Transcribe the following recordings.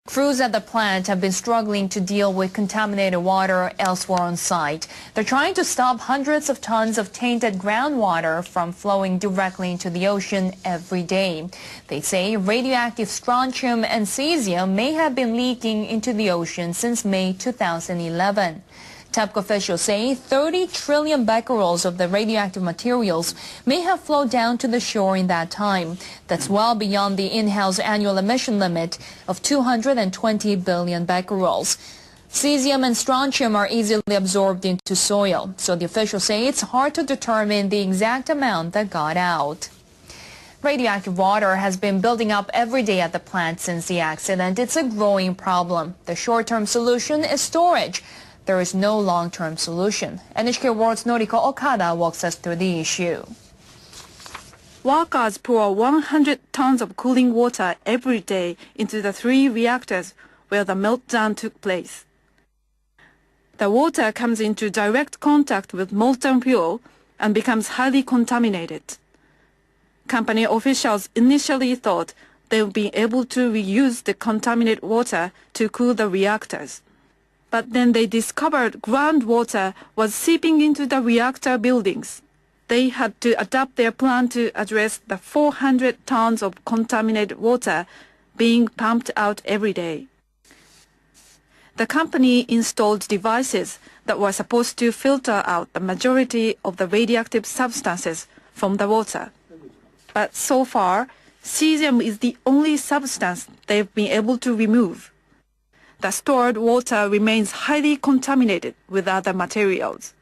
Crews at the plant have been struggling to deal with contaminated water elsewhere on site. They're trying to stop hundreds of tons of tainted groundwater from flowing directly into the ocean every day. They say radioactive strontium and cesium may have been leaking into the ocean since May 2011. TEPCO officials say 30 trillion becquerels of the radioactive materials may have flowed down to the shore in that time. That's well beyond the in-house annual emission limit of 220 billion becquerels. Cesium and strontium are easily absorbed into soil, so the officials say it's hard to determine the exact amount that got out. Radioactive water has been building up every day at the plant since the accident. It's a growing problem. The short-term solution is storage. There is no long-term solution. NHK World's Noriko Okada walks us through the issue. Workers pour 100 tons of cooling water every day into the 3 reactors where the meltdown took place. The water comes into direct contact with molten fuel and becomes highly contaminated. Company officials initially thought they would be able to reuse the contaminated water to cool the reactors. But then they discovered groundwater was seeping into the reactor buildings. They had to adapt their plan to address the 400 tons of contaminated water being pumped out every day. The company installed devices that were supposed to filter out the majority of the radioactive substances from the water. But so far, cesium is the only substance they've been able to remove. The stored water remains highly contaminated with other materials.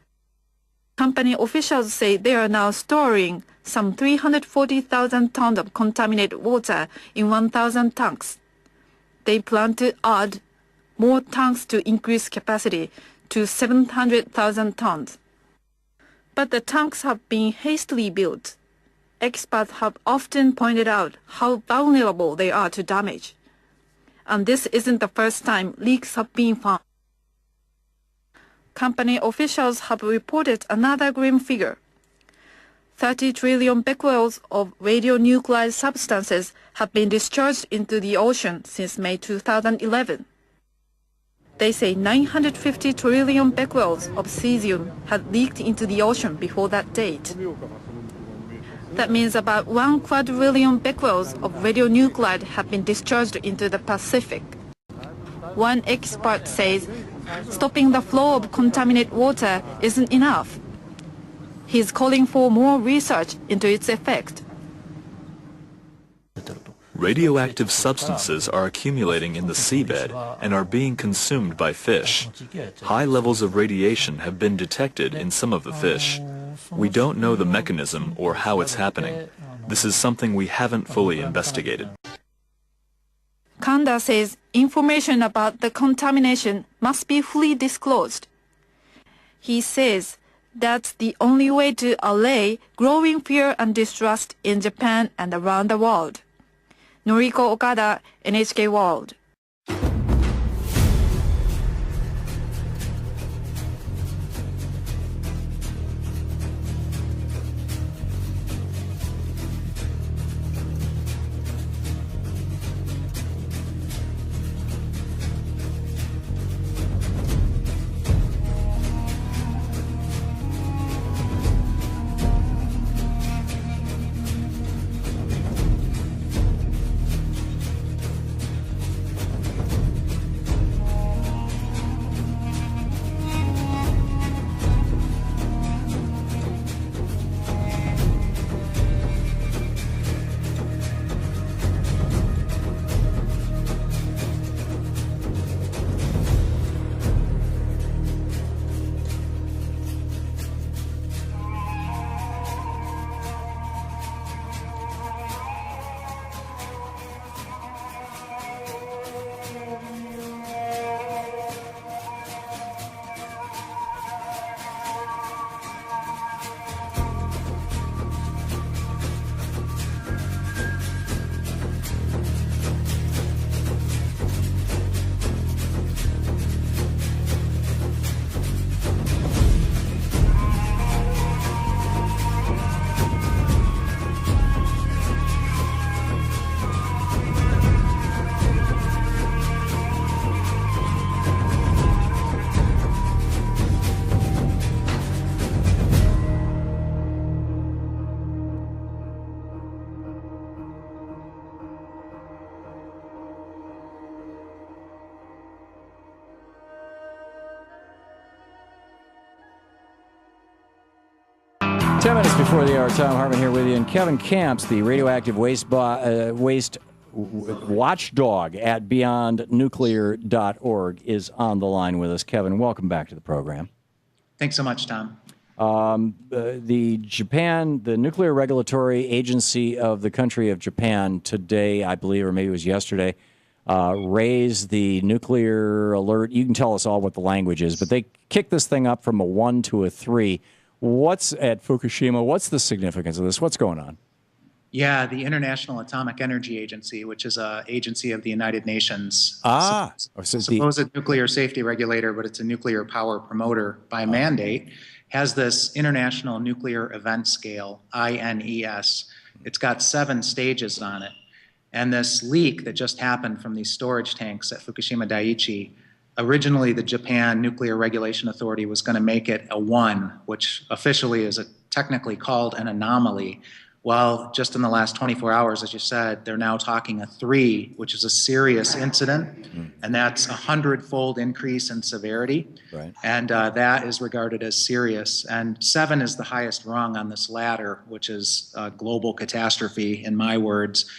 Company officials say they are now storing some 340,000 tons of contaminated water in 1,000 tanks. They plan to add more tanks to increase capacity to 700,000 tons. But the tanks have been hastily built. Experts have often pointed out how vulnerable they are to damage. And this isn't the first time leaks have been found. Company officials have reported another grim figure. 30 trillion becquerels of radionuclide substances have been discharged into the ocean since May 2011. They say 950 trillion becquerels of cesium had leaked into the ocean before that date. That means about 1 quadrillion becquerels of radionuclide have been discharged into the Pacific. One expert says stopping the flow of contaminated water isn't enough. He's calling for more research into its effect. Radioactive substances are accumulating in the seabed and are being consumed by fish. High levels of radiation have been detected in some of the fish. We don't know the mechanism or how it's happening. This is something we haven't fully investigated. Kanda says information about the contamination must be fully disclosed. He says that's the only way to allay growing fear and distrust in Japan and around the world. Noriko Okada, NHK World. 10 minutes before the hour, Tom Hartman here with you. And Kevin Camps, the radioactive waste watchdog at beyondnuclear.org, is on the line with us. Kevin, welcome back to the program. Thanks so much, Tom. The Nuclear Regulatory Agency of the country of Japan today, I believe, or maybe it was yesterday, raised the nuclear alert. You can tell us all what the language is, but they kicked this thing up from a 1 to a 3. What's at Fukushima? What's the significance of this? What's going on? Yeah, the International Atomic Energy Agency, which is an agency of the United Nations. Supposed nuclear safety regulator, but it's a nuclear power promoter by mandate, has this International Nuclear Event Scale, INES. It's got 7 stages on it. And this leak that just happened from these storage tanks at Fukushima Daiichi, originally the Japan Nuclear Regulation Authority was going to make it a 1, which officially is technically called an anomaly. Well, just in the last 24 hours, as you said, they're now talking a 3, which is a serious incident, and that's a 100-fold increase in severity. Right. And that is regarded as serious. And 7 is the highest rung on this ladder, which is a global catastrophe, in my words.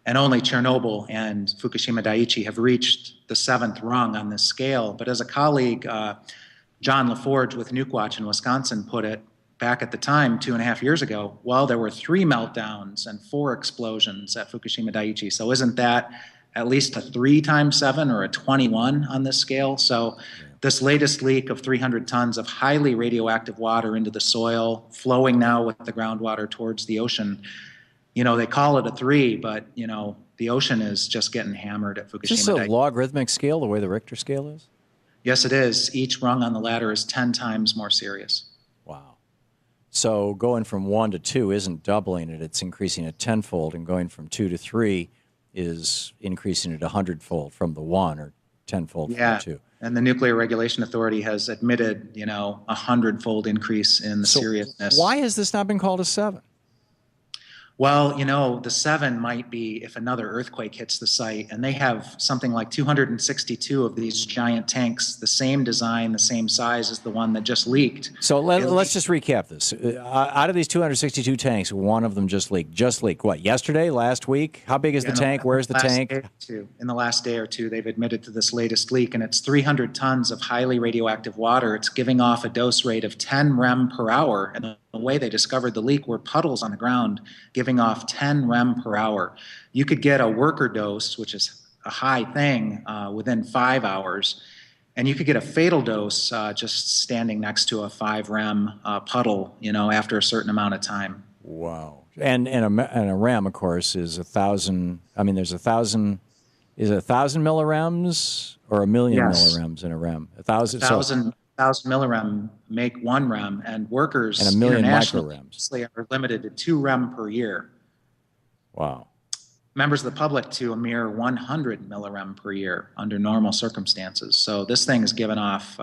And only Chernobyl and Fukushima Daiichi have reached the 7th rung on this scale. But as a colleague, John LaForge with NukeWatch in Wisconsin put it back at the time, 2.5 years ago, well, there were 3 meltdowns and 4 explosions at Fukushima Daiichi. So isn't that at least a 3 times 7 or a 21 on this scale? So this latest leak of 300 tons of highly radioactive water into the soil, flowing now with the groundwater towards the ocean, you know, they call it a 3, but, you know, the ocean is just getting hammered at Fukushima. Is this a logarithmic scale, the way the Richter scale is? Yes, it is. Each rung on the ladder is 10 times more serious. Wow. So going from 1 to 2 isn't doubling it, it's increasing it 10-fold, and going from 2 to 3 is increasing it 100-fold from the 1 or 10-fold from the 2. And the Nuclear Regulation Authority has admitted, you know, 100-fold increase in the seriousness. Why has this not been called a 7? Well, you know, the 7 might be if another earthquake hits the site, and they have something like 262 of these giant tanks, the same design, the same size as the one that just leaked. So let's just recap this. Out of these 262 tanks, one of them just leaked. Just leaked what, yesterday, last week? How big is the tank? Where's the tank? In the last day or two, they've admitted to this latest leak, and it's 300 tons of highly radioactive water. It's giving off a dose rate of 10 rem per hour, and the way they discovered the leak were puddles on the ground giving off 10 rem per hour. You could get a worker dose, which is a high thing, within 5 hours, and you could get a fatal dose just standing next to a 5 rem puddle, you know, after a certain amount of time. Wow. And a rem, of course, is 1,000. I mean, there's 1,000. Is it 1,000 millirems or 1,000,000 millirems in a rem? 1,000. 1,000 millirem make 1 rem, and workers and 1,000,000 internationally are limited to 2 rem per year. Wow. Members of the public to a mere 100 millirem per year under normal circumstances. So this thing is giving off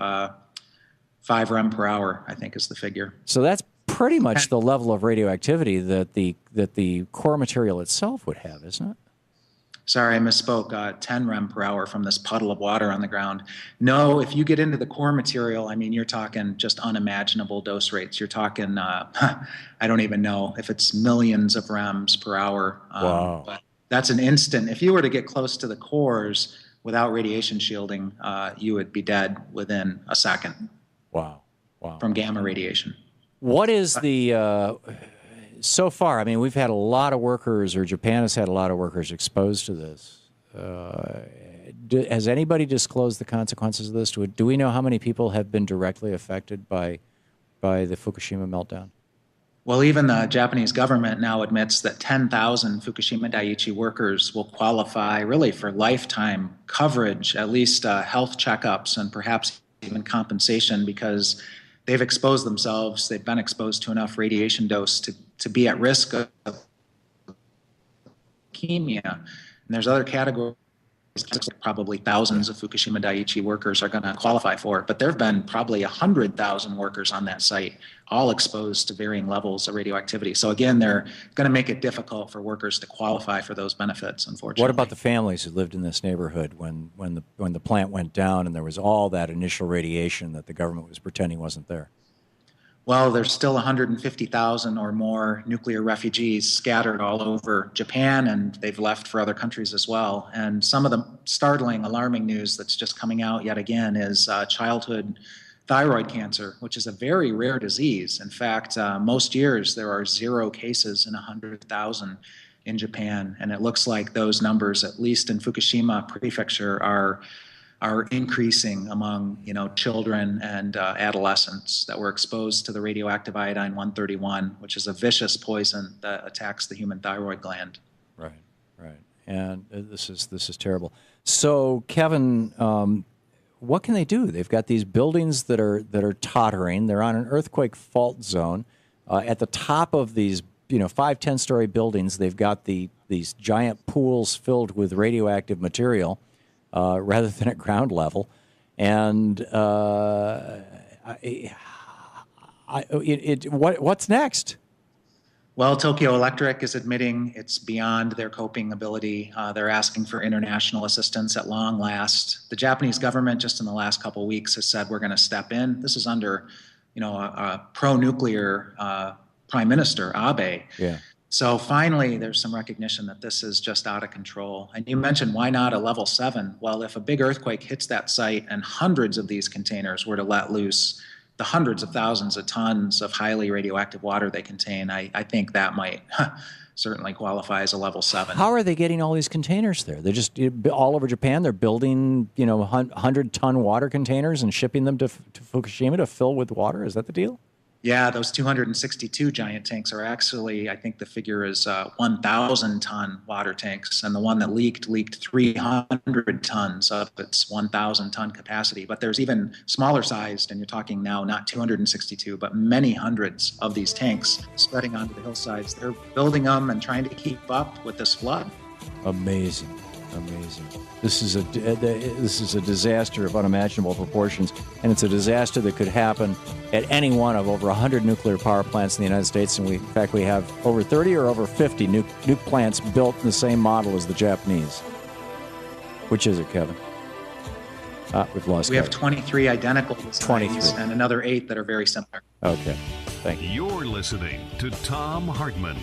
5 rem per hour, I think is the figure. So that's pretty much the level of radioactivity that the core material itself would have, isn't it? Sorry, I misspoke. 10 rem per hour from this puddle of water on the ground. No, if you get into the core material, I mean, you're talking just unimaginable dose rates. You're talking, I don't even know if it's millions of rems per hour. Wow. But that's an instant. If you were to get close to the cores without radiation shielding, you would be dead within a second. Wow. Wow. From gamma radiation. What is the... So far, I mean, we've had a lot of workers, or Japan has had a lot of workers exposed to this. Has anybody disclosed the consequences of this? Do we know how many people have been directly affected by the Fukushima meltdown? Well, even the Japanese government now admits that 10,000 Fukushima Daiichi workers will qualify really for lifetime coverage, at least health checkups and perhaps even compensation, because they've exposed themselves, they've been exposed to enough radiation dose to be at risk of leukemia. And there's other categories, probably thousands of Fukushima Daiichi workers are going to qualify for it, but there have been probably 100,000 workers on that site, all exposed to varying levels of radioactivity. So again, they're going to make it difficult for workers to qualify for those benefits, unfortunately. What about the families who lived in this neighborhood when the plant went down and there was all that initial radiation that the government was pretending wasn't there? Well, there's still 150,000 or more nuclear refugees scattered all over Japan, and they've left for other countries as well. And some of the startling, alarming news that's just coming out yet again is childhood thyroid cancer, which is a very rare disease. In fact, most years there are 0 cases in 100,000 in Japan, and it looks like those numbers, at least in Fukushima Prefecture, are increasing among children and adolescents that were exposed to the radioactive iodine-131, which is a vicious poison that attacks the human thyroid gland. Right, right, and this is terrible. So, Kevin, what can they do? They've got these buildings that are tottering. They're on an earthquake fault zone. At the top of these 5-10-story buildings, they've got these giant pools filled with radioactive material. Rather than at ground level, and what's next? Well, Tokyo Electric is admitting it's beyond their coping ability. They're asking for international assistance at long last. The Japanese government, just in the last couple of weeks, has said we're going to step in. This is under, a pro-nuclear Prime Minister Abe. Yeah. So finally, there's some recognition that this is just out of control. And you mentioned, why not a level 7? Well, if a big earthquake hits that site and hundreds of these containers were to let loose the hundreds of thousands of tons of highly radioactive water they contain, I think that might certainly qualify as a level 7. How are they getting all these containers there? They're just all over Japan. They're building, 100-ton water containers and shipping them to Fukushima to fill with water. Is that the deal? Yeah, those 262 giant tanks are actually, I think the figure is 1,000-ton water tanks, and the one that leaked 300 tons of its 1,000-ton capacity. But there's even smaller sized, and you're talking now not 262, but many hundreds of these tanks spreading onto the hillsides. They're building them and trying to keep up with this flood. Amazing. This is a disaster of unimaginable proportions, and it's a disaster that could happen at any one of over 100 nuclear power plants in the United States. And in fact, we have over 30 or over 50 nuke plants built in the same model as the Japanese. Which is it, Kevin? We've lost. We have 23 identical designs and another 8 that are very similar. Okay, thank you. You're listening to Tom Hartman.